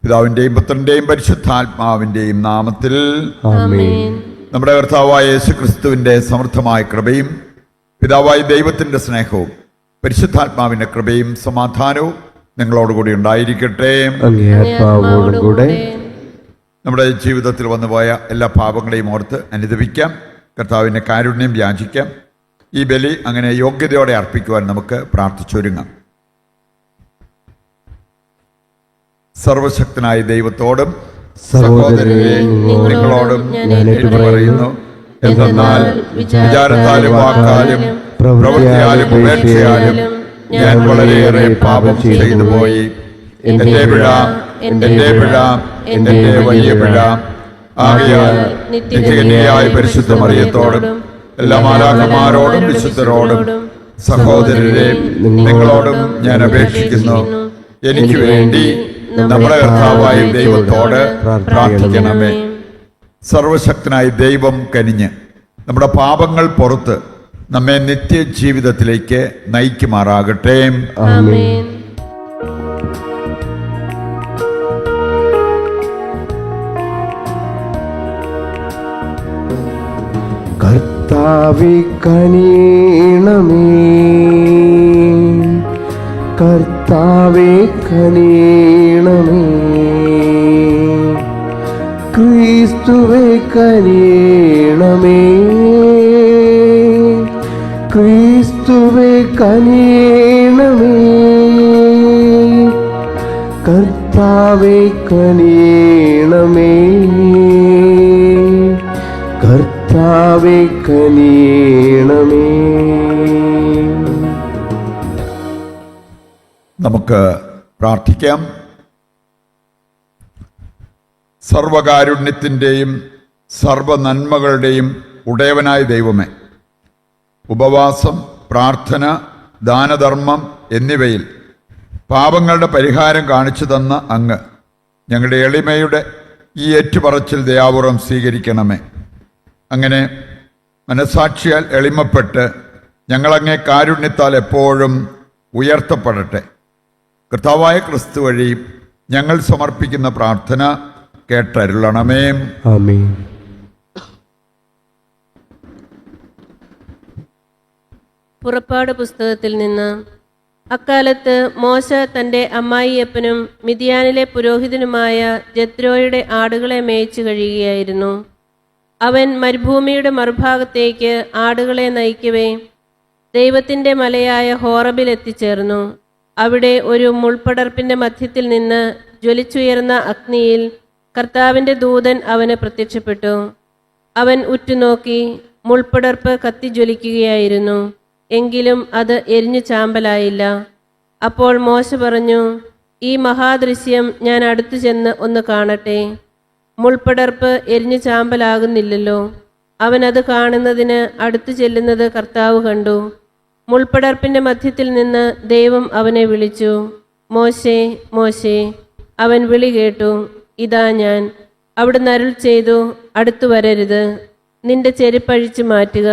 പിതാവിൻ്റെയും പുത്രൻ്റെയും പരിശുദ്ധാത്മാവിൻ്റെയും നാമത്തിൽ ആമേൻ. നമ്മുടെ കർത്താവായ യേശുക്രിസ്തുവിൻ്റെ സമൃദ്ധമായ കൃപയും പിതാവായ ദൈവത്തിൻ്റെ സ്നേഹവും പരിശുദ്ധാത്മാവിൻ്റെ കൃപയും സമാധാനവും നിങ്ങളോടുകൂടി ഉണ്ടായിരിക്കട്ടെ. അങ്ങേ ആത്മാവോടും കൂടെ. നമ്മുടെ ജീവിതത്തിൽ വന്നുപോയ എല്ലാ പാപങ്ങളെയും ഓർത്ത് അനുദപിക്കാം, കർത്താവിൻ്റെ കാരുണ്യം യാചിക്കാം. ഈ ബലി അങ്ങനെ യോഗ്യതയോടെ അർപ്പിക്കുവാൻ നമുക്ക് പ്രാർത്ഥിച്ചൊരുങ്ങാം. സർവശക്തനായ ദൈവത്തോടും സഹോദരരെ നിങ്ങളോടും ഞാൻ പറയുന്നു, എന്തെന്നാൽ വിചാരത്താലും വാക്കാലും പ്രവൃത്തിയാലും ഉപേക്ഷയാലും ഞാൻ വളരെയേറെ പാപം ചെയ്തു പോയി. എന്റെ പിഴ, എന്റെ വലിയ പിഴ. ആകയാൽ നിത്യകന്യയായ പരിശുദ്ധ മറിയത്തോടും എല്ലാ മാലാഖമാരോടും വിശുദ്ധരോടും സഹോദരരെ നിങ്ങളോടും ഞാൻ അപേക്ഷിക്കുന്നു, എനിക്ക് വേണ്ടി നമ്മുടെ കർത്താവായ ദൈവത്തോട് പ്രാർത്ഥിക്കണമേ. സർവശക്തനായ ദൈവം കനിഞ്ഞ് നമ്മുടെ പാപങ്ങൾ പുറത്ത് നമ്മെ നിത്യജീവിതത്തിലേക്ക് നയിക്കുമാറാകട്ടെ. ആമേൻ. കർത്താവേ കനിയണമേ, കർത്താവേ കനിയണമേ, ക്രിസ്തുവേ കനിയണമേ, ക്രിസ്തുവേ കനിയണമേ, കർത്താവേ കനിയണമേ, കർത്താവേ കനിയണമേ. നമുക്ക് പ്രാർത്ഥിക്കാം. സർവകാരുണ്യത്തിൻ്റെയും സർവനന്മകളുടെയും ഉടയവനായ ദൈവമേ, ഉപവാസം, പ്രാർത്ഥന, ദാനധർമ്മം എന്നിവയിൽ പാപങ്ങളുടെ പരിഹാരം കാണിച്ചു തന്ന അങ്ങ് ഞങ്ങളുടെ എളിമയുടെ ഈ ഏറ്റുപറച്ചിൽ ദയാപൂർവം സ്വീകരിക്കണമേ. അങ്ങനെ മനസാക്ഷിയാൽ എളിമപ്പെട്ട് ഞങ്ങളങ്ങേ കാരുണ്യത്താൽ എപ്പോഴും ഉയർത്തപ്പെടട്ടെ. കർത്താവായ ക്രിസ്തു വഴി ഞങ്ങൾ സമർപ്പിക്കുന്ന പ്രാർത്ഥന കേട്ടരുളണമേ. ആമേൻ. പുറപ്പാട് പുസ്തകത്തിൽ നിന്ന്. അക്കാലത്ത് മോശ തൻ്റെ അമ്മായിയപ്പനും മിദ്യാനിലെ പുരോഹിതനുമായ ജത്രോയുടെ ആടുകളെ മേയിച്ചു കഴിയുകയായിരുന്നു. അവൻ മരുഭൂമിയുടെ മറുഭാഗത്തേക്ക് ആടുകളെ നയിക്കവേ ദൈവത്തിൻ്റെ മലയായ ഹോറബിൽ എത്തിച്ചേർന്നു. അവിടെ ഒരു മുൾപടർപ്പിൻ്റെ മധ്യത്തിൽ നിന്ന് ജ്വലിച്ചുയർന്ന അഗ്നിയിൽ കർത്താവിൻ്റെ ദൂതൻ അവന് പ്രത്യക്ഷപ്പെട്ടു. അവൻ ഉറ്റുനോക്കി, മുൾപടർപ്പ് കത്തിജ്വലിക്കുകയായിരുന്നു, എങ്കിലും അത് എരിഞ്ഞു ചാമ്പലായില്ല. അപ്പോൾ മോശ പറഞ്ഞു, ഈ മഹാദൃശ്യം ഞാൻ അടുത്തു ചെന്ന് ഒന്ന് കാണട്ടെ. മുൾപടർപ്പ് എരിഞ്ഞു ചാമ്പലാകുന്നില്ലല്ലോ. അവൻ അത് കാണുന്നതിന് അടുത്തു ചെല്ലുന്നത് കർത്താവ് കണ്ടു. മുൾപടർപ്പിൻ്റെ മധ്യത്തിൽ നിന്ന് ദൈവം അവനെ വിളിച്ചു, മോശേ, മോശേ. അവൻ വിളി കേട്ടു, ഇതാ ഞാൻ. അവിടുന്ന് അരുൾ ചെയ്തു, അടുത്തു വരരുത്, നിന്റെ ചെരുപ്പഴിച്ചു മാറ്റുക.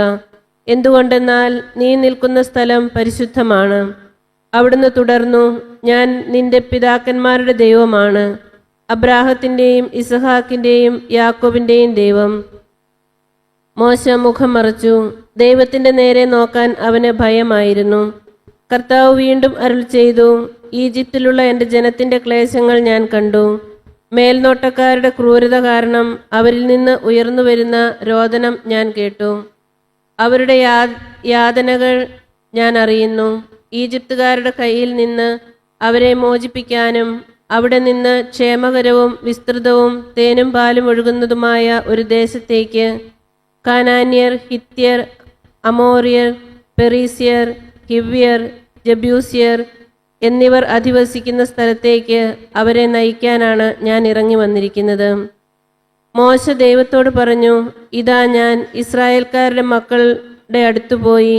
എന്തുകൊണ്ടെന്നാൽ നീ നിൽക്കുന്ന സ്ഥലം പരിശുദ്ധമാണ്. അവിടുന്ന് തുടർന്നു, ഞാൻ നിന്റെ പിതാക്കന്മാരുടെ ദൈവമാണ്, അബ്രാഹത്തിൻ്റെയും ഇസഹാക്കിൻ്റെയും യാക്കോബിൻ്റെയും ദൈവം. മോശ മുഖം മറച്ചു. ദൈവത്തിൻ്റെ നേരെ നോക്കാൻ അവന് ഭയമായിരുന്നു. കർത്താവ് വീണ്ടും അരുൾ ചെയ്തു, ഈജിപ്തിലുള്ള എൻ്റെ ജനത്തിൻ്റെ ക്ലേശങ്ങൾ ഞാൻ കണ്ടു. മേൽനോട്ടക്കാരുടെ ക്രൂരത കാരണം അവരിൽ നിന്ന് ഉയർന്നു വരുന്ന രോദനം ഞാൻ കേട്ടു. അവരുടെ യാതനകൾ ഞാൻ അറിയുന്നു. ഈജിപ്തുകാരുടെ കയ്യിൽ നിന്ന് അവരെ മോചിപ്പിക്കാനും അവിടെ നിന്ന് ക്ഷേമകരവും വിസ്തൃതവും തേനും പാലും ഒഴുകുന്നതുമായ ഒരു ദേശത്തേക്ക്, കാനാന്യർ, ഹിത്യർ, അമോറിയർ, പെറീസ്യർ, ഹിവ്യർ, ജബ്യൂസ്യർ എന്നിവർ അധിവസിക്കുന്ന സ്ഥലത്തേക്ക് അവരെ നയിക്കാനാണ് ഞാൻ ഇറങ്ങി വന്നിരിക്കുന്നത്. മോശ ദൈവത്തോട് പറഞ്ഞു, ഇതാ ഞാൻ ഇസ്രായേൽക്കാരുടെ മക്കളുടെ അടുത്തു പോയി,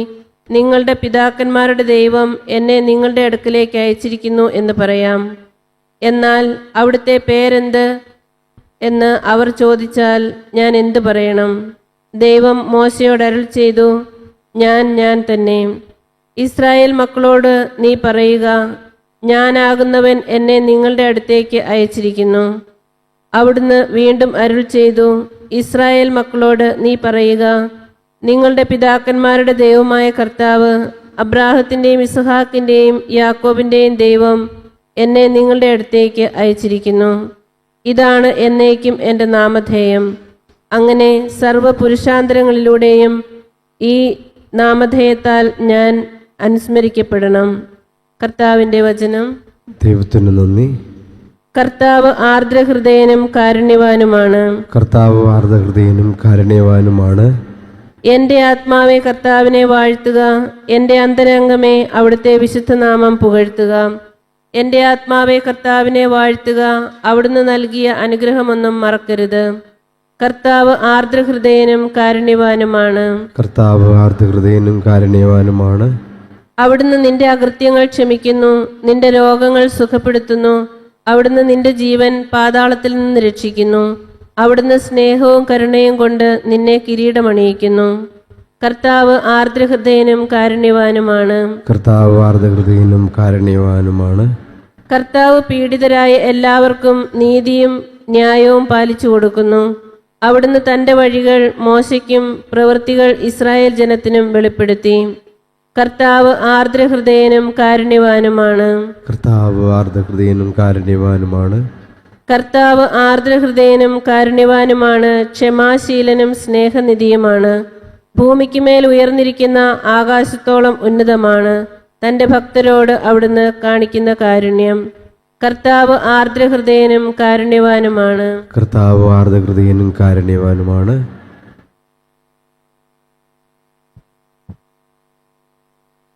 നിങ്ങളുടെ പിതാക്കന്മാരുടെ ദൈവം എന്നെ നിങ്ങളുടെ അടുക്കലേക്ക് അയച്ചിരിക്കുന്നു എന്ന് പറയാം. എന്നാൽ അവിടുത്തെ പേരെന്ത് എന്ന് അവർ ചോദിച്ചാൽ ഞാൻ എന്തു പറയണം? ദൈവം മോശയോട് അരുൾ ചെയ്തു, ഞാൻ തന്നെ. ഇസ്രായേൽ മക്കളോട് നീ പറയുക, ഞാനാകുന്നവൻ എന്നെ നിങ്ങളുടെ അടുത്തേക്ക് അയച്ചിരിക്കുന്നു. അവിടുന്ന് വീണ്ടും അരുൾ ചെയ്തു, ഇസ്രായേൽ മക്കളോട് നീ പറയുക, നിങ്ങളുടെ പിതാക്കന്മാരുടെ ദൈവമായ കർത്താവ്, അബ്രാഹത്തിൻ്റെയും ഇസ്ഹാക്കിൻ്റെയും യാക്കോബിൻ്റെയും ദൈവം എന്നെ നിങ്ങളുടെ അടുത്തേക്ക് അയച്ചിരിക്കുന്നു. ഇതാണ് എന്നേക്കും എൻ്റെ നാമധേയം. അങ്ങനെ സർവ്വപുരുഷാന്തരങ്ങളിലൂടെയും ഈ നാമധേയത്താൽ ഞാൻ അനുസ്മരിക്കപ്പെടണം. കർത്താവിൻ്റെ വചനം. ദൈവത്തിന് നന്ദി. കർത്താവ് ആർദ്രഹൃദയനും കാരുണ്യവാനുമാണ്. കർത്താവ് ആർദ്രഹൃദയനും കാരുണ്യവാനുമാണ്. എൻ്റെ ആത്മാവെ കർത്താവിനെ വാഴ്ത്തുക. എൻ്റെ അന്തരംഗമേ അവിടുത്തെ വിശുദ്ധനാമം പുകഴ്ത്തുക. എൻ്റെ ആത്മാവെ കർത്താവിനെ വാഴ്ത്തുക. അവിടുന്ന് നൽകിയ അനുഗ്രഹമൊന്നും മറക്കരുത്. കർത്താവ് ആർദ്രഹൃദയനും കാരുണ്യവാനുമാണ്. കർത്താവ് ആർദ്രഹൃദയനും കാരുണ്യവാനുമാണ്. അവിടുന്ന് നിന്റെ അകൃത്യങ്ങൾ ക്ഷമിക്കുന്നു, നിന്റെ രോഗങ്ങൾ സുഖപ്പെടുത്തുന്നു. അവിടുന്ന് നിന്റെ ജീവൻ പാതാളത്തിൽ നിന്ന് രക്ഷിക്കുന്നു. അവിടുന്ന് സ്നേഹവും കരുണയും കൊണ്ട് നിന്നെ കിരീടമണിയിക്കുന്നു. കർത്താവ് ആർദ്രഹൃദയനും കാരുണ്യവാനുമാണ്. കർത്താവ് ആർദ്രഹൃദയനും കാരുണ്യവാനുമാണ്. കർത്താവ് പീഡിതരായ എല്ലാവർക്കും നീതിയും ന്യായവും പാലിച്ചു കൊടുക്കുന്നു. അവിടുന്ന് തൻ്റെ വഴികൾ മോശയ്ക്കും പ്രവൃത്തികൾ ഇസ്രായേൽ ജനത്തിനും വെളിപ്പെടുത്തി. കർത്താവ് ആർദ്രഹൃദയനും കാരുണ്യവാനുമാണ്. കർത്താവ് ആർദ്രഹൃദയനും കാരുണ്യവാനുമാണ്. കർത്താവ് ആർദ്രഹൃദയനും കാരുണ്യവാനുമാണ്. ക്ഷമാശീലനും സ്നേഹനിധിയുമാണ്. ഭൂമിക്ക് മേൽ ഉയർന്നിരിക്കുന്ന ആകാശത്തോളം ഉന്നതമാണ് തൻ്റെ ഭക്തരോട് അവിടുന്ന് കാണിക്കുന്ന കാരുണ്യം. കർത്താവ് ആർദ്രഹൃദയനും കാരുണ്യവാനുമാണ്. കർത്താവ് ആർദ്രഹൃദയനും കാരുണ്യവാനുമാണ്.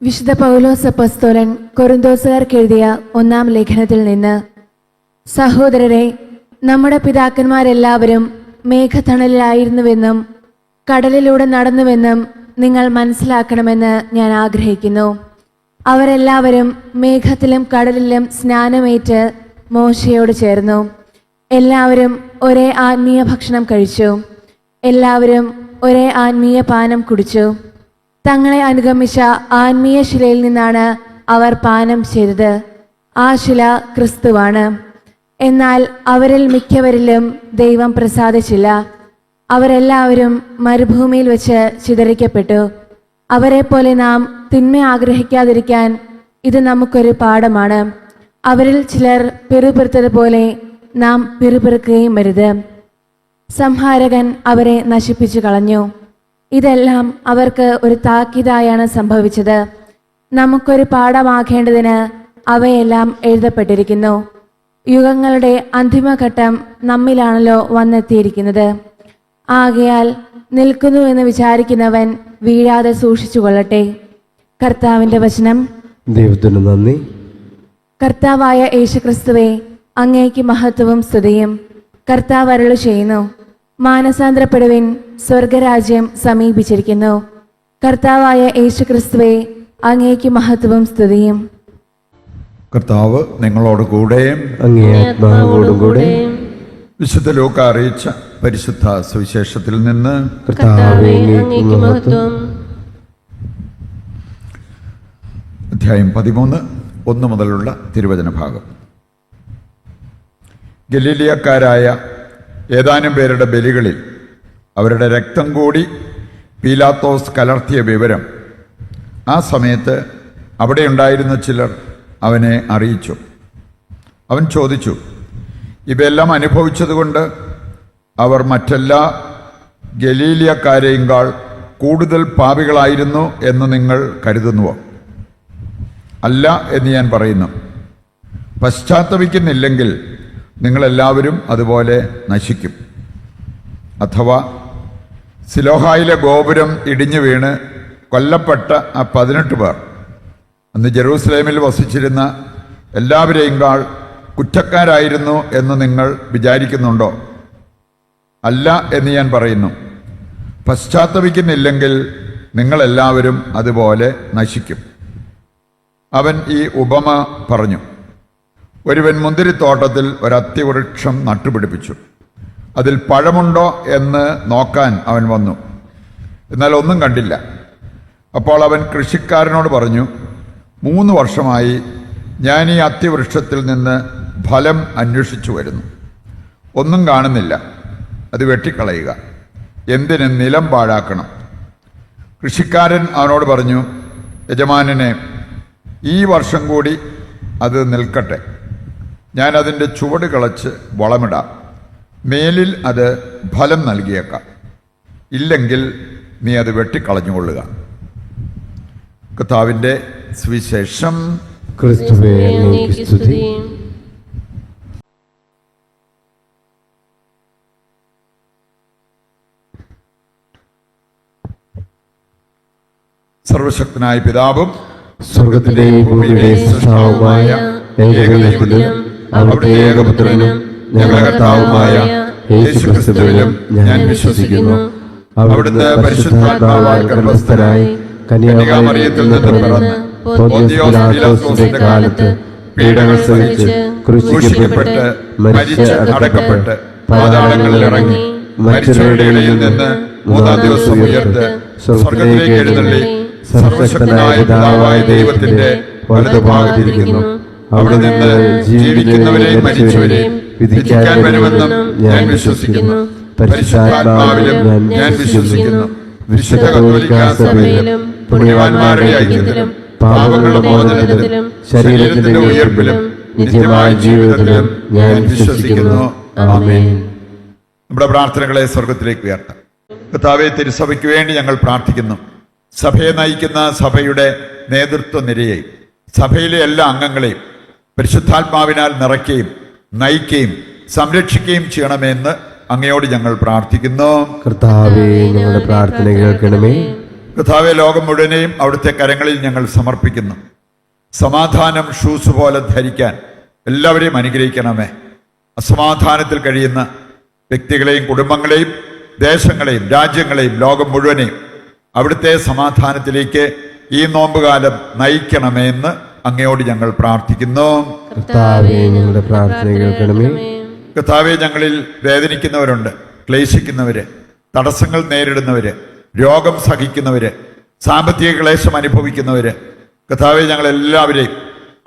വിശുദ്ധ പൗലോസ് അപ്പോസ്തലൻ കൊരിന്തോസുകാർക്ക് എഴുതിയ 1-ാം ലേഖനത്തിൽ നിന്ന്, സഹോദരരെ, നമ്മുടെ പിതാക്കന്മാരെല്ലാവരും മേഘത്തണലിലായിരുന്നുവെന്നും കടലിലൂടെ നടന്നുവെന്നും നിങ്ങൾ മനസ്സിലാക്കണമെന്ന് ഞാൻ ആഗ്രഹിക്കുന്നു. അവരെല്ലാവരും മേഘത്തിലും കടലിലും സ്നാനമേറ്റ് മോശയോട് ചേർന്നു. എല്ലാവരും ഒരേ ആത്മീയ ഭക്ഷണം കഴിച്ചു. എല്ലാവരും ഒരേ ആത്മീയ പാനം കുടിച്ചു. തങ്ങളെ അനുഗമിച്ച ആത്മീയ ശിലയിൽ നിന്നാണ് അവർ പാനം ചെയ്തത്. ആ ശില ക്രിസ്തുവാണ്. എന്നാൽ അവരിൽ മിക്കവരിലും ദൈവം പ്രസാദിച്ചില്ല. അവരെല്ലാവരും മരുഭൂമിയിൽ വെച്ച് ചിതറിക്കപ്പെട്ടു. അവരെ പോലെ നാം തിന്മ ആഗ്രഹിക്കാതിരിക്കാൻ ഇത് നമുക്കൊരു പാഠമാണ്. അവരിൽ ചിലർ പിറുപിറുത്തതുപോലെ നാം പിറുപിറുക്കുകയും വരുത്. സംഹാരകൻ അവരെ നശിപ്പിച്ചു കളഞ്ഞു. ഇതെല്ലാം അവർക്ക് ഒരു താക്കീതായാണ് സംഭവിച്ചത്. നമുക്കൊരു പാഠമാകേണ്ടതിന് അവയെല്ലാം എഴുതപ്പെട്ടിരിക്കുന്നു. യുഗങ്ങളുടെ അന്തിമഘട്ടം നമ്മിലാണല്ലോ വന്നെത്തിയിരിക്കുന്നത്. ആകയാൽ നിൽക്കുന്നു എന്ന് വിചാരിക്കുന്നവൻ വീഴാതെ സൂക്ഷിച്ചു കൊള്ളട്ടെ. കർത്താവിൻ്റെ വചനം. ദൈവത്തിന് നന്ദി. കർത്താവായ യേശുക്രിസ്തുവേ, അങ്ങേക്ക് മഹത്വവും സ്തുതിയും. കർത്താവ് അരുളി ചെയ്യുന്നു, മാനസാന്തരപ്പെടുവിൻ, സ്വർഗരാജ്യം സമീപിച്ചിരിക്കുന്നു. കർത്താവായ യേശുക്രിസ്തുവേ, അങ്ങേക്ക് മഹത്വവും സ്തുതിയും. കർത്താവ് നിങ്ങളോട് കൂടെ. അങ്ങേ ആത്മാവോടും കൂടെ. വിശുദ്ധ ലൂക്ക അറിയിച്ച പരിശുദ്ധ സുവിശേഷത്തിൽ നിന്ന്. കർത്താവേ, അങ്ങേക്ക് അങ്ങേക്ക് മഹത്വം. മഹത്വം. അധ്യായം 13 1 മുതലുള്ള തിരുവചന ഭാഗം. ഗലീലിയക്കാരായ ഏതാനും പേരുടെ ബലികളിൽ അവരുടെ രക്തം കൂടി പീലാത്തോസ് കലർത്തിയ വിവരം ആ സമയത്ത് അവിടെ ഉണ്ടായിരുന്ന ചിലർ അവനെ അറിയിച്ചു. അവൻ ചോദിച്ചു, ഇവയെല്ലാം അനുഭവിച്ചതുകൊണ്ട് അവർ മറ്റെല്ലാ ഗലീലിയക്കാരെയുംകാൾ കൂടുതൽ പാപികളായിരുന്നു എന്ന് നിങ്ങൾ കരുതുന്നുവോ? അല്ല എന്ന് ഞാൻ പറയുന്നു. പശ്ചാത്തപിക്കുന്നില്ലെങ്കിൽ നിങ്ങളെല്ലാവരും അതുപോലെ നശിക്കും. അഥവാ സിലോഹായിലെ ഗോപുരം ഇടിഞ്ഞു വീണ് കൊല്ലപ്പെട്ട ആ 18 പേർ അന്ന് ജെറൂസലേമിൽ വസിച്ചിരുന്ന എല്ലാവരെയുംകാൾ കുറ്റക്കാരായിരുന്നു എന്ന് നിങ്ങൾ വിചാരിക്കുന്നുണ്ടോ? അല്ല എന്ന് ഞാൻ പറയുന്നു. പശ്ചാത്തപിക്കുന്നില്ലെങ്കിൽ നിങ്ങളെല്ലാവരും അതുപോലെ നശിക്കും. അവൻ ഈ ഉപമ പറഞ്ഞു. ഒരുവൻ മുന്തിരിത്തോട്ടത്തിൽ ഒരത്തിവൃക്ഷം നട്ടുപിടിപ്പിച്ചു. അതിൽ പഴമുണ്ടോ എന്ന് നോക്കാൻ അവൻ വന്നു. എന്നാൽ ഒന്നും കണ്ടില്ല. അപ്പോൾ അവൻ കൃഷിക്കാരനോട് പറഞ്ഞു, 3 വർഷമായി ഞാൻ ഈ അത്തിവൃക്ഷത്തിൽ നിന്ന് ഫലം അന്വേഷിച്ചു വരുന്നു, ഒന്നും കാണുന്നില്ല. അത് വെട്ടിക്കളയുക, എന്തിന് നിലം പാഴാക്കണം? കൃഷിക്കാരൻ അവനോട് പറഞ്ഞു, യജമാനനെ, ഈ വർഷം കൂടി അത് നിൽക്കട്ടെ, ഞാൻ അതിൻ്റെ ചുവട് കളച്ച് വളമിടാം, മേലിൽ അത് ഫലം നൽകിയേക്കാം, ഇല്ലെങ്കിൽ നീ അത് വെട്ടിക്കളഞ്ഞുകൊള്ളുക. കർത്താവിൻ്റെ സുവിശേഷം. ക്രിസ്തുവേ അങ്ങേക്ക് സ്തുതി. സർവശക്തനായ പിതാവും സ്വർഗത്തിന്റെയും ഭൂമിയുടെയും സൃഷ്ടാവുമായ ഏകദൈവത്തിലും അവിടുത്തെ ഏകപുത്രനും ഞങ്ങളുടെ കർത്താവുമായ യേശുക്രിസ്തുവിലും ഞാൻ വിശ്വസിക്കുന്നു. അവിടുന്ന് പരിശുദ്ധാത്മാവാൽ ഗർഭസ്ഥനായി കന്യാമറിയത്തിൽ നിന്ന് പിറന്ന് പൊന്തിയോസ് പീലാത്തോസിന്റെ കാലത്ത് പീഡകൾ സഹിച്ച് ക്രൂശിക്കപ്പെട്ട് മരിച്ച് അടക്കപ്പെട്ട് പാതാളങ്ങളിൽ ഇറങ്ങി മരിച്ചവരുടെ ഇടയിൽ നിന്ന് മൂന്നാം ദിവസം ഉയർത്ത് സ്വർഗത്തിലേക്ക് എഴുന്നള്ളി സർവശക്തനായ പിതാവായ ദൈവത്തിന്റെ വലതുഭാഗത്തിരിക്കുന്നു. അവിടെ നിന്ന് ജീവിക്കുന്നവരെയും മരിച്ചവരെയും വിധിക്കാൻ വരുമെന്നും ഞാൻ വിശ്വസിക്കുന്നു. പരിശുദ്ധാത്മാവിലും ഞാൻ വിശ്വസിക്കുന്നു. വിശുദ്ധ കത്തോലിക്കാ സഭയിലും പുണ്യവാന്മാരുടെ ഐക്യത്തിലും പാപങ്ങളുടെ മോചനത്തിലും ശരീരത്തിന്റെ ഉയർപ്പിലും നിത്യമായ ജീവിതത്തിലും ഞാൻ വിശ്വസിക്കുന്നു. ആമേൻ. നമ്മുടെ പ്രാർത്ഥനകളെ സ്വർഗത്തിലേക്ക് ഉയർത്താം. കർത്താവേ, തിരുസഭയ്ക്ക് വേണ്ടി ഞങ്ങൾ പ്രാർത്ഥിക്കുന്നു. സഭയെ നയിക്കുന്ന സഭയുടെ നേതൃത്വ നിരയെയും സഭയിലെ എല്ലാ അംഗങ്ങളെയും പരിശുദ്ധാത്മാവിനാൽ നിറയ്ക്കുകയും നയിക്കുകയും സംരക്ഷിക്കുകയും ചെയ്യണമെന്ന് അങ്ങയോട് ഞങ്ങൾ പ്രാർത്ഥിക്കുന്നു. കർത്താവേ, ഞങ്ങളുടെ പ്രാർത്ഥന കേൾക്കണമേ. കർത്താവെ, ലോകം മുഴുവനെയും അവിടുത്തെ കരങ്ങളിൽ ഞങ്ങൾ സമർപ്പിക്കുന്നു. സമാധാനം ഷൂസ് പോലെ ധരിക്കാൻ എല്ലാവരെയും അനുഗ്രഹിക്കണമേ. അസമാധാനത്തിൽ കഴിയുന്ന വ്യക്തികളെയും കുടുംബങ്ങളെയും ദേശങ്ങളെയും രാജ്യങ്ങളെയും ലോകം മുഴുവനെയും അവിടുത്തെ സമാധാനത്തിലേക്ക് ഈ നോമ്പുകാലം നയിക്കണമേ എന്ന് അങ്ങയോട് ഞങ്ങൾ പ്രാർത്ഥിക്കുന്നു. കർത്താവേ, ഞങ്ങളുടെ പ്രാർത്ഥന കേൾക്കണമേ. കർത്താവെ, ഞങ്ങളിൽ വേദനിക്കുന്നവരുണ്ട്, ക്ലേശിക്കുന്നവര്, തടസ്സങ്ങൾ നേരിടുന്നവര്, രോഗം സഹിക്കുന്നവര്, സാമ്പത്തിക ക്ലേശം അനുഭവിക്കുന്നവര്, കർത്താവെ, ഞങ്ങളെല്ലാവരെയും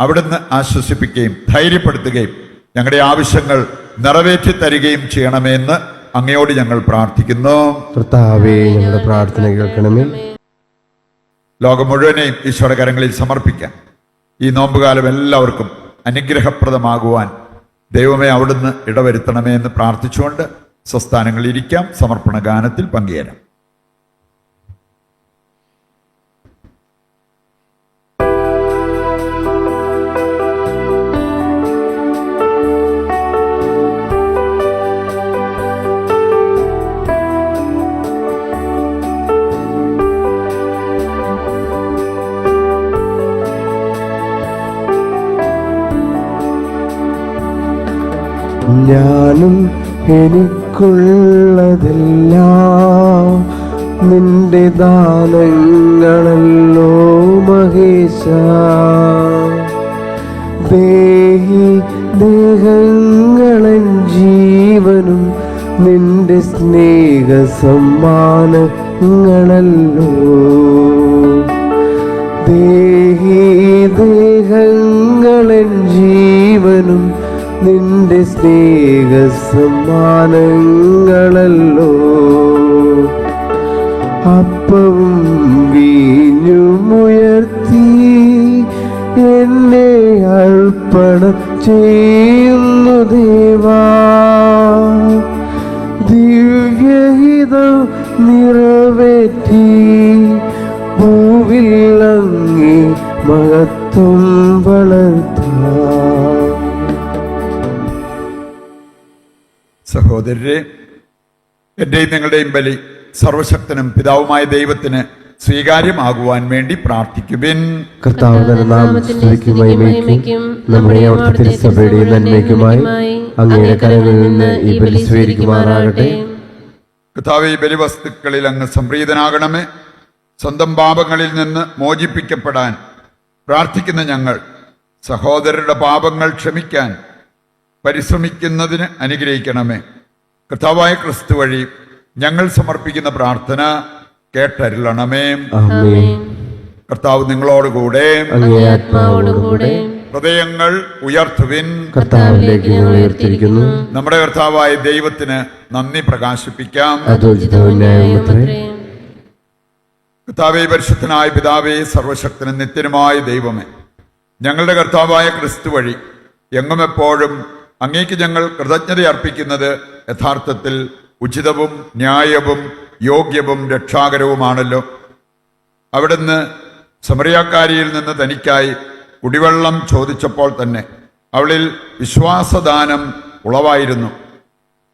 അവിടുന്ന് ആശ്വസിപ്പിക്കുകയും ധൈര്യപ്പെടുത്തുകയും ഞങ്ങളുടെ ആവശ്യങ്ങൾ നിറവേറ്റി തരികയും ചെയ്യണമേ എന്ന് അങ്ങയോട് ഞങ്ങൾ പ്രാർത്ഥിക്കുന്നു. കർത്താവേ, ഞങ്ങളുടെ പ്രാർത്ഥന കേൾക്കണമേ. ലോകം മുഴുവനെയും ഈശോയുടെ കരങ്ങളിൽ സമർപ്പിക്കാം. ഈ നോമ്പുകാലം എല്ലാവർക്കും അനുഗ്രഹപ്രദമാകുവാൻ ദൈവമേ അവിടുന്ന് ഇടവരുത്തണമേ എന്ന് പ്രാർത്ഥിച്ചുകൊണ്ട് സ്വസ്ഥാനങ്ങളിൽ ഇരിക്കാം. സമർപ്പണ ഗാനത്തിൽ പങ്കുചേരാം. ഞാനും എനിക്കുള്ളതെല്ലാം നിന്റെ ദാനങ്ങളല്ലോ മഹേശ. ദേഹി ദേഹങ്ങളൻ ജീവനും നിന്റെ സ്നേഹ സമ്മാനങ്ങളല്ലോ. ദേഹി ദേഹങ്ങളൻ ജീവനും നിന്റെ സ്നേഹ സമ്മാനങ്ങളല്ലോ. അപ്പവും വീഞ്ഞുമുയർത്തി എന്നെ അർപ്പണം ചെയ്യുന്നു ദേവാ. ദിവ്യഹിതം നിറവേറ്റി ഭൂവിൽ അങ്ങേ മഹത്വം വളർത്താം. സഹോദരരെ, എൻ്റെയും നിങ്ങളുടെയും ബലി സർവശക്തനും പിതാവുമായ ദൈവത്തിന് സ്വീകാര്യമാകുവാൻ വേണ്ടി പ്രാർത്ഥിക്കുവിൻ. കർത്താവിന്റെ നാമത്തിലേക്കും മഹിമയ്ക്കും നമ്മുടെ അവിടുത്തെ തിരുസഭയുടെ നന്മയ്ക്കുമായി അങ്ങയുടെ കരങ്ങളിൽ നിന്ന് ഈ ബലി സ്വീകരിക്കുമാറാകട്ടെ. കർത്താവേ, ഈ ബലിവസ്തുക്കളിൽ അങ്ങ് സംപ്രീതനാകണമേ. സ്വന്തം പാപങ്ങളിൽ നിന്ന് മോചിപ്പിക്കപ്പെടാൻ പ്രാർത്ഥിക്കുന്ന ഞങ്ങൾ സഹോദരരുടെ പാപങ്ങൾ ക്ഷമിക്കാൻ പരിശ്രമിക്കുന്നതിന് അനുഗ്രഹിക്കണമേ. കർത്താവായ ക്രിസ്തു വഴി ഞങ്ങൾ സമർപ്പിക്കുന്ന പ്രാർത്ഥന കേട്ടരുളണമേ. ആമേൻ. കർത്താവ് നിങ്ങളോടുകൂടെ. അങ്ങേ ആത്മാവോടുകൂടെ. ഹൃദയങ്ങൾ ഉയർത്തുവിൻ. കർത്താവിലേക്ക് ഞങ്ങൾ ഉയർത്തിയിരിക്കുന്നു. നമ്മുടെ കർത്താവായ ദൈവത്തിന് നന്ദി പ്രകാശിപ്പിക്കാം. അതോചിതവും ന്യായവുമത്രേ. കർത്താവേ, പരിശുദ്ധനായ പിതാവേ, സർവശക്തനും നിത്യനുമായ ദൈവമേ, ഞങ്ങളുടെ കർത്താവായ ക്രിസ്തു വഴി എങ്ങും എപ്പോഴും അങ്ങേക്ക് ഞങ്ങൾ കൃതജ്ഞത അർപ്പിക്കുന്നത് യഥാർത്ഥത്തിൽ ഉചിതവും ന്യായവും യോഗ്യവും രക്ഷാകരവുമാണല്ലോ. അവിടുന്ന് സമറിയാക്കാരിയിൽ നിന്ന് തനിക്കായി കുടിവെള്ളം ചോദിച്ചപ്പോൾ തന്നെ അവളിൽ വിശ്വാസദാനം ഉളവായിരുന്നു.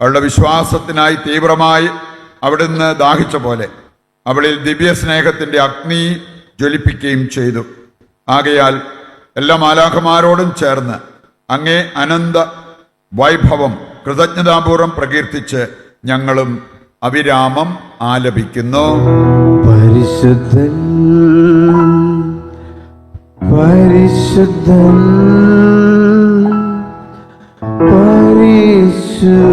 അവളുടെ വിശ്വാസത്തിനായി തീവ്രമായി അവിടുന്ന് ദാഹിച്ച പോലെ അവളിൽ ദിവ്യസ്നേഹത്തിൻ്റെ അഗ്നി ജ്വലിപ്പിക്കുകയും ചെയ്തു. ആകയാൽ എല്ലാ മാലാഖമാരോടും ചേർന്ന് അങ്ങേ അനന്ത വൈഭവം കൃതജ്ഞതാപൂർവം പ്രകീർത്തിച്ച് ഞങ്ങളും അവിരാമം ആലപിക്കുന്നു. പരിശുദ്ധൻ പരിശുദ്ധൻ പരിശുദ്ധൻ.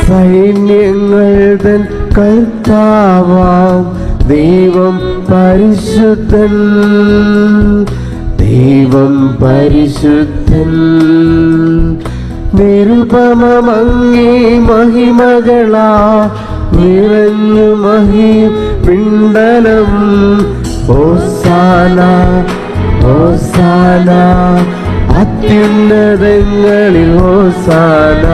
സൈന്യങ്ങൾ തൻ കർത്താവാം ദൈവം പരിശുദ്ധൻ, ദൈവം പരിശുദ്ധൻ. നിരുപമങ്ങി മഹിമകളാ നിറഞ്ഞു മഹി പിണ്ഡലം. ഹോസാന ഹോസാന അത്യുന്നതങ്ങളിൽ ഹോസാന.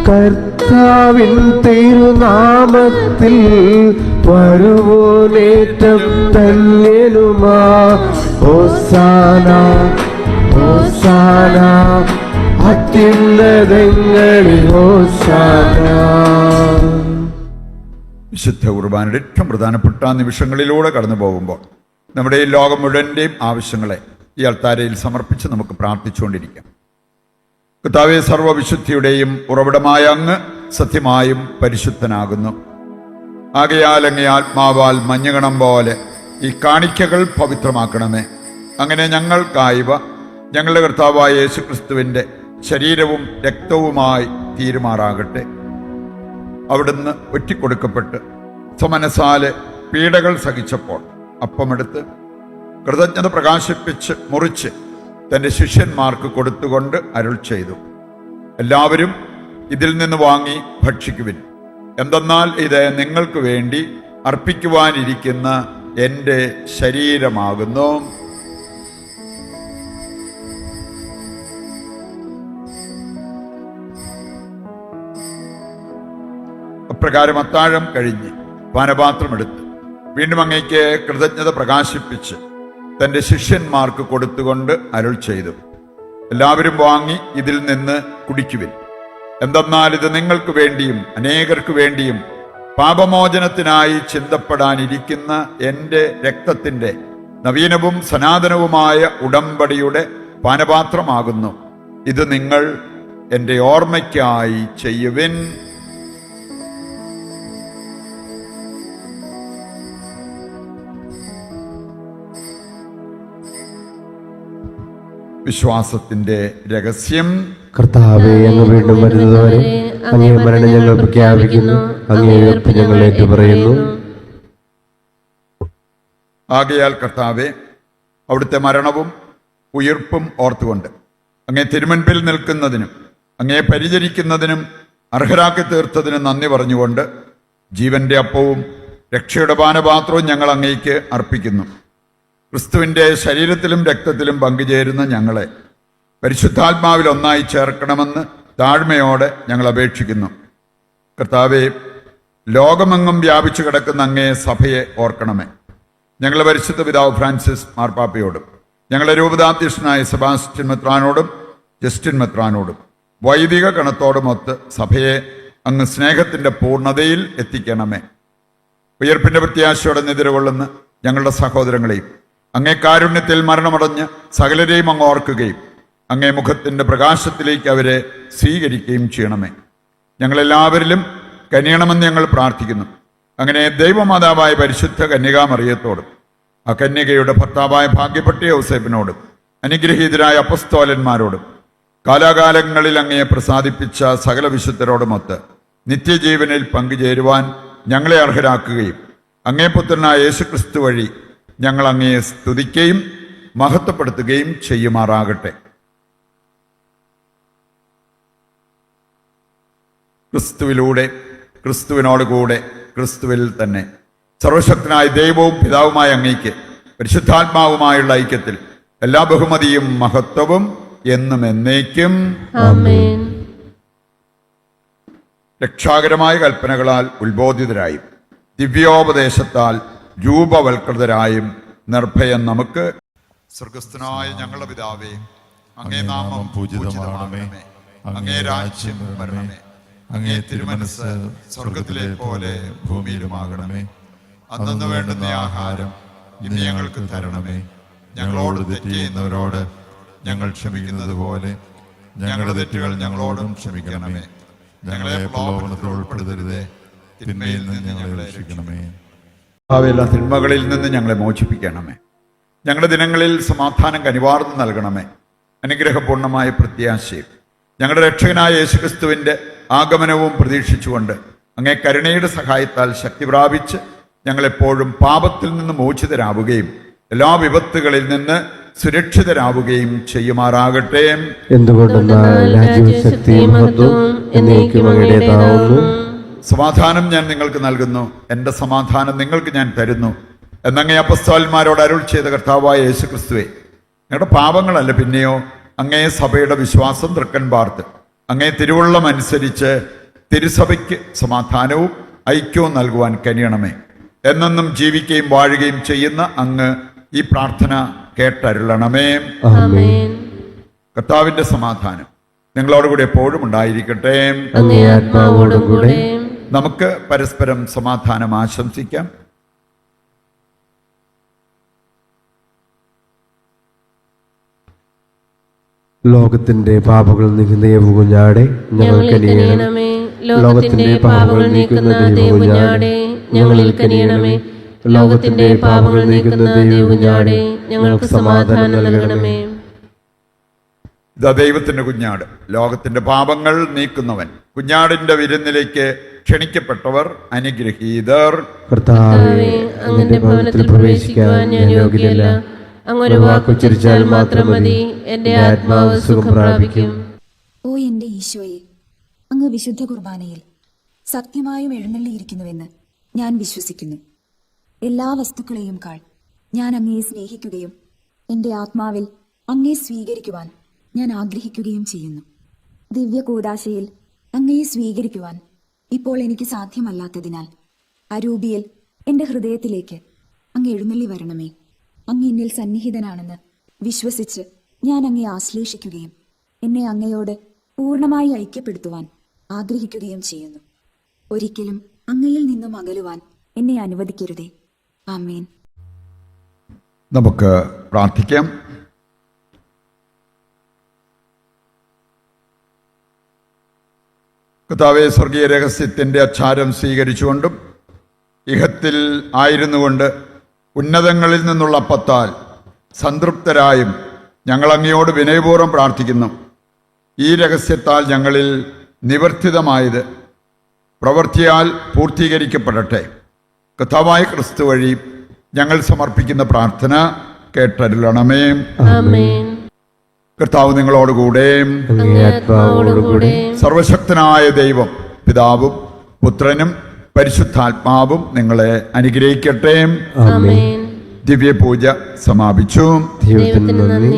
കർത്താവിൻ തിരുനാമത്തിൽ വരുവോനേറ്റം ധന്യനുമാ. ഹോസാന ഹോസാന അത്യുന്നതങ്ങളിൽ ഹോസാന. വിശുദ്ധ കുർബാനയുടെ ഏറ്റവും പ്രധാനപ്പെട്ട നിമിഷങ്ങളിലൂടെ കടന്നു പോകുമ്പോൾ നമ്മുടെ ഈ ലോകം മുഴുവൻ്റെയും ആവശ്യങ്ങളെ ഈ അൾത്താരയിൽ സമർപ്പിച്ച് നമുക്ക് പ്രാർത്ഥിച്ചുകൊണ്ടിരിക്കാം. കർത്താവേ, സർവ്വവിശുദ്ധിയുടെയും ഉറവിടമായ അങ്ങ് സത്യമായും പരിശുദ്ധനാകുന്നു. ആകയാൽ അങ്ങേ ആത്മാവാൽ മഞ്ഞുകണം പോലെ ഈ കാണിക്കകൾ പവിത്രമാക്കണമേ. അങ്ങനെ ഞങ്ങൾക്കായവ ഞങ്ങളുടെ കർത്താവായ യേശുക്രിസ്തുവിൻ്റെ ശരീരവും രക്തവുമായി തീരുമാറാകട്ടെ. അവിടുന്ന് ഒറ്റിക്കൊടുക്കപ്പെട്ട് സ്വമനസാലെ പീഡകൾ സഹിച്ചപ്പോൾ അപ്പമെടുത്ത് കൃതജ്ഞത പ്രകാശിപ്പിച്ച് മുറിച്ച് തൻ്റെ ശിഷ്യന്മാർക്ക് കൊടുത്തുകൊണ്ട് അരുൾ ചെയ്തു, എല്ലാവരും ഇതിൽ നിന്ന് വാങ്ങി ഭക്ഷിക്കുവിൻ. എന്തെന്നാൽ ഇത് നിങ്ങൾക്ക് വേണ്ടി അർപ്പിക്കുവാനിരിക്കുന്ന എൻ്റെ ശരീരമാകുന്നു. അപ്രകാരം അത്താഴം കഴിഞ്ഞ് പാനപാത്രമെടുത്ത് വീണ്ടും അങ്ങേക്ക് കൃതജ്ഞത പ്രകാശിപ്പിച്ച് തൻ്റെ ശിഷ്യന്മാർക്ക് കൊടുത്തുകൊണ്ട് അരുൾ ചെയ്തു, എല്ലാവരും വാങ്ങി ഇതിൽ നിന്ന് കുടിക്കുവിൻ. എന്തെന്നാൽ ഇത് നിങ്ങൾക്ക് വേണ്ടിയും അനേകർക്ക് വേണ്ടിയും പാപമോചനത്തിനായി ചിന്തപ്പെടാനിരിക്കുന്ന എൻ്റെ രക്തത്തിൻ്റെ നവീനവും സനാതനവുമായ ഉടമ്പടിയുടെ പാനപാത്രമാകുന്നു. ഇത് നിങ്ങൾ എൻ്റെ ഓർമ്മയ്ക്കായി ചെയ്യുവിൻ. വിശ്വാസത്തിന്റെ രഹസ്യം. കർത്താവേ, അങ്ങ് വീണ്ടും വരുന്നതുവരെ അങ്ങേ മരണം ഞങ്ങൾ പ്രഖ്യാപിക്കുന്നു, അങ്ങേ ഉയർപ്പ് ഞങ്ങൾ ഏറ്റുപറയുന്നു. ആകയാൽ കർത്താവെ, അവിടുത്തെ മരണവും ഉയിർപ്പും ഓർത്തുകൊണ്ട് അങ്ങേ തിരുമുൻപിൽ നിൽക്കുന്നതിനും അങ്ങേ പരിചരിക്കുന്നതിനും അർഹരാക്കി തീർത്തതിനും നന്ദി പറഞ്ഞുകൊണ്ട് ജീവന്റെ അപ്പവും രക്ഷയുടെ പാനപാത്രവും ഞങ്ങൾ അങ്ങേക്ക് അർപ്പിക്കുന്നു. ക്രിസ്തുവിൻ്റെ ശരീരത്തിലും രക്തത്തിലും പങ്കുചേരുന്ന ഞങ്ങളെ പരിശുദ്ധാത്മാവിൽ ഒന്നായി ചേർക്കണമെന്ന് താഴ്മയോടെ ഞങ്ങൾ അപേക്ഷിക്കുന്നു. കർത്താവെ, ലോകമെങ്ങും വ്യാപിച്ചു കിടക്കുന്ന അങ്ങേ സഭയെ ഓർക്കണമേ. ഞങ്ങളുടെ പരിശുദ്ധ പിതാവ് ഫ്രാൻസിസ് മാർപ്പാപ്പയോടും ഞങ്ങളുടെ രൂപതാധ്യക്ഷനായ സെബാസ്റ്റ്യൻ മെത്രാനോടും ജസ്റ്റിൻ മെത്രാനോടും വൈദിക ഗണത്തോടുമൊത്ത് സഭയെ അങ്ങ് സ്നേഹത്തിൻ്റെ പൂർണ്ണതയിൽ എത്തിക്കണമേ. ഉയർപ്പിൻ്റെ പ്രത്യാശയോടെ നിദ്രകൊള്ളുന്ന ഞങ്ങളുടെ സഹോദരങ്ങളെയും അങ്ങേ കാരുണ്യത്തിൽ മരണമടഞ്ഞ് സകലരെയും അങ്ങ് ഓർക്കുകയും അങ്ങേ മുഖത്തിൻ്റെ പ്രകാശത്തിലേക്ക് അവരെ സ്വീകരിക്കുകയും ചെയ്യണമേ. ഞങ്ങളെല്ലാവരിലും കനിയണമെന്ന് ഞങ്ങൾ പ്രാർത്ഥിക്കുന്നു. അങ്ങനെ ദൈവമാതാവായ പരിശുദ്ധ കന്യകാമറിയത്തോടും ആ കന്യകയുടെ ഭർത്താവായ ഭാഗ്യപ്പെട്ട യൗസേപ്പിനോടും അനുഗ്രഹീതരായ അപ്പസ്തോലന്മാരോടും കാലാകാലങ്ങളിൽ അങ്ങയെ പ്രസാദിപ്പിച്ച സകല വിശുദ്ധരോടുമൊത്ത് നിത്യജീവനിൽ പങ്കുചേരുവാൻ ഞങ്ങളെ അർഹരാക്കുകയും അങ്ങേ പുത്രനായ യേശുക്രിസ്തു വഴി ഞങ്ങൾ അങ്ങയെ സ്തുതിക്കുകയും മഹത്വപ്പെടുത്തുകയും ചെയ്യുമാറാകട്ടെ. ക്രിസ്തുവിലൂടെ, ക്രിസ്തുവിനോടുകൂടെ, ക്രിസ്തുവിൽ തന്നെ സർവശക്തനായ ദൈവവും പിതാവുമായ അങ്ങയ്ക്ക് പരിശുദ്ധാത്മാവുമായുള്ള ഐക്യത്തിൽ എല്ലാ ബഹുമതിയും മഹത്വവും എന്നും എന്നേക്കും ആമേൻ. രക്ഷാകരമായ കൽപ്പനകളാൽ ഉത്ബോധിതരായും ദിവ്യോപദേശത്താൽ രൂപവൽകൃതരായും നിർഭയം നമുക്ക് സ്വർഗസ്ഥനായ ഞങ്ങളുടെ പിതാവേ, അങ്ങേ നാമം പൂജിതമാകണമേ, അങ്ങേ രാജ്യം വരണമേ, അങ്ങേ തിരുമനസ് സ്വർഗത്തിലെ പോലെ ഭൂമിയിലുമാകണമേ. അന്നു വേണ്ടുന്ന ആഹാരം ഇന്ന് ഞങ്ങൾക്ക് തരണമേ. ഞങ്ങളോട് തെറ്റ് ചെയ്യുന്നവരോട് ഞങ്ങൾ ക്ഷമിക്കുന്നത് പോലെ ഞങ്ങളുടെ തെറ്റുകൾ ഞങ്ങളോടും ക്ഷമിക്കണമേ. ഞങ്ങളെ പ്രലോഭനത്തിൽ ഉൾപ്പെടുത്തരുതേ, തിന്മയിൽ നിന്ന് ഞങ്ങളെ രക്ഷിക്കണമേ. എല്ലാ തിന്മകളിൽ നിന്ന് ഞങ്ങളെ മോചിപ്പിക്കണമേ. ഞങ്ങളുടെ ദിനങ്ങളിൽ സമാധാനം കനിവാർന്ന് നൽകണമെ. അനുഗ്രഹപൂർണമായ പ്രത്യാശയും ഞങ്ങളുടെ രക്ഷകനായ യേശുക്രിസ്തുവിൻ്റെ ആഗമനവും പ്രതീക്ഷിച്ചുകൊണ്ട് അങ്ങേ കരുണയുടെ സഹായത്താൽ ശക്തി പ്രാപിച്ച് ഞങ്ങളെപ്പോഴും പാപത്തിൽ നിന്ന് മോചിതരാവുകയും എല്ലാ വിപത്തുകളിൽ നിന്ന് സുരക്ഷിതരാവുകയും ചെയ്യുമാറാകട്ടെ. എന്തുകൊണ്ടെന്നാൽ രാജ്യവും ശക്തിയും മഹത്വവും എന്നേക്കും അങ്ങയുടേതാവുന്നു. സമാധാനം ഞാൻ നിങ്ങൾക്ക് നൽകുന്നു, എൻ്റെ സമാധാനം നിങ്ങൾക്ക് ഞാൻ തരുന്നു എന്നങ്ങേ അപ്പസ്തോലന്മാരോട് അരുൾ ചെയ്ത കർത്താവായ യേശുക്രിസ്തുവേ, ഞങ്ങളുടെ പാപങ്ങളല്ല പിന്നെയോ അങ്ങേ സഭയുടെ വിശ്വാസം തൃക്കൻ പാർത്ത് അങ്ങേ തിരുവുള്ളം അനുസരിച്ച് തിരുസഭയ്ക്ക് സമാധാനവും ഐക്യവും നൽകുവാൻ കനിയണമേ. എന്നെന്നും ജീവിക്കുകയും വാഴുകയും ചെയ്യുന്ന അങ്ങ് ഈ പ്രാർത്ഥന കേട്ടരുളണമേ. ആമേൻ. കർത്താവിൻ്റെ സമാധാനം നിങ്ങളോടുകൂടി എപ്പോഴും ഉണ്ടായിരിക്കട്ടെ. അങ്ങേ ആത്മാവോടും കൂടെ. നമുക്ക് പരസ്പരം സമാധാനം ആശംസിക്കാം. ലോകത്തിന്റെ പാപങ്ങൾ നീക്കുന്ന ദൈവകുഞ്ഞാടെ ഞങ്ങൾ കനിയണം. കനിയണമേ. ലോകത്തിന്റെ പാപങ്ങൾ നീക്കുന്ന ദൈവകുഞ്ഞാടെ ഞങ്ങളിൽ കനിയണമേ. ലോകത്തിന്റെ പാപങ്ങൾ നീക്കുന്ന ദൈവകുഞ്ഞാടെ ഞങ്ങൾക്ക് സമാധാനം നൽകണമേ. ഇതാ ദൈവത്തിന്റെ കുഞ്ഞാട്, ലോകത്തിന്റെ പാപങ്ങൾ നീക്കുന്നവൻ. കുഞ്ഞാടിന്റെ വിരുന്നിലേക്ക് ക്ഷണിക്കപ്പെട്ടവർ അനുഗ്രഹീതർ. കർത്താവേ, അങ്ങന്റെ ഭവനത്തിൽ പ്രവേശിക്കാൻ ഞാൻ യോഗ്യനല്ല. അങ്ങൊരു വാക്കുച്ചരിച്ചാൽ മാത്രം മതി, എന്റെ ആത്മാവ് സുഖം പ്രാപിക്കും. ഓ എൻ്റെ ഈശോയെ, അങ്ങ് വിശുദ്ധ കുർബാനയിൽ സത്യമായും എഴുന്നള്ളിയിരിക്കുന്നുവെന്ന് ഞാൻ വിശ്വസിക്കുന്നു. എല്ലാ വസ്തുക്കളെയും കാൾ ഞാൻ അങ്ങയെ സ്നേഹിക്കുകയും എൻ്റെ ആത്മാവിൽ അങ്ങയെ സ്വീകരിക്കുവാൻ ഞാൻ ആഗ്രഹിക്കുകയും ചെയ്യുന്നു. ദിവ്യ കൂദാശയിൽ അങ്ങയെ സ്വീകരിക്കുവാൻ ഇപ്പോൾ എനിക്ക് സാധ്യമല്ലാത്തതിനാൽ അരൂപിയിൽ എൻ്റെ ഹൃദയത്തിലേക്ക് അങ്ങ് എഴുന്നള്ളി വരണമേ. അങ്ങ് എന്നിൽ സന്നിഹിതനാണെന്ന് വിശ്വസിച്ച് ഞാൻ അങ്ങയെ ആശ്ലേഷിക്കുകയും എന്നെ അങ്ങയോട് പൂർണ്ണമായി ഐക്യപ്പെടുത്തുവാൻ ആഗ്രഹിക്കുകയും ചെയ്യുന്നു. ഒരിക്കലും അങ്ങയിൽ നിന്നും അകലുവാൻ എന്നെ അനുവദിക്കരുതേ. ആമേൻ. നമുക്ക് പ്രാർത്ഥിക്കാം. കർത്താവേ, സ്വർഗീയ രഹസ്യത്തിൻ്റെ അച്ചാരം സ്വീകരിച്ചുകൊണ്ടും ഇഹത്തിൽ ആയിരുന്നുകൊണ്ട് ഉന്നതങ്ങളിൽ നിന്നുള്ള അപ്പത്താൽ സംതൃപ്തരായും ഞങ്ങൾ അങ്ങയോട് വിനയപൂർവ്വം പ്രാർത്ഥിക്കുന്നു. ഈ രഹസ്യത്താൽ ഞങ്ങളിൽ നിവർത്തിതമായത് പ്രവൃത്തിയാൽ പൂർത്തീകരിക്കപ്പെടട്ടെ. കർത്താവായ ക്രിസ്തു വഴി ഞങ്ങൾ സമർപ്പിക്കുന്ന പ്രാർത്ഥന കേട്ടരുളണമേ. ആമേൻ. കർത്താവ് നിങ്ങളോടുകൂടെ. അങ്ങേ ആത്മാവോടുകൂടെ. സർവശക്തനായ ദൈവം പിതാവും പുത്രനും പരിശുദ്ധാത്മാവും നിങ്ങളെ അനുഗ്രഹിക്കട്ടെ. ആമേൻ. ദിവ്യപൂജ സമാപിച്ചു. ദൈവത്തിന് നന്ദി.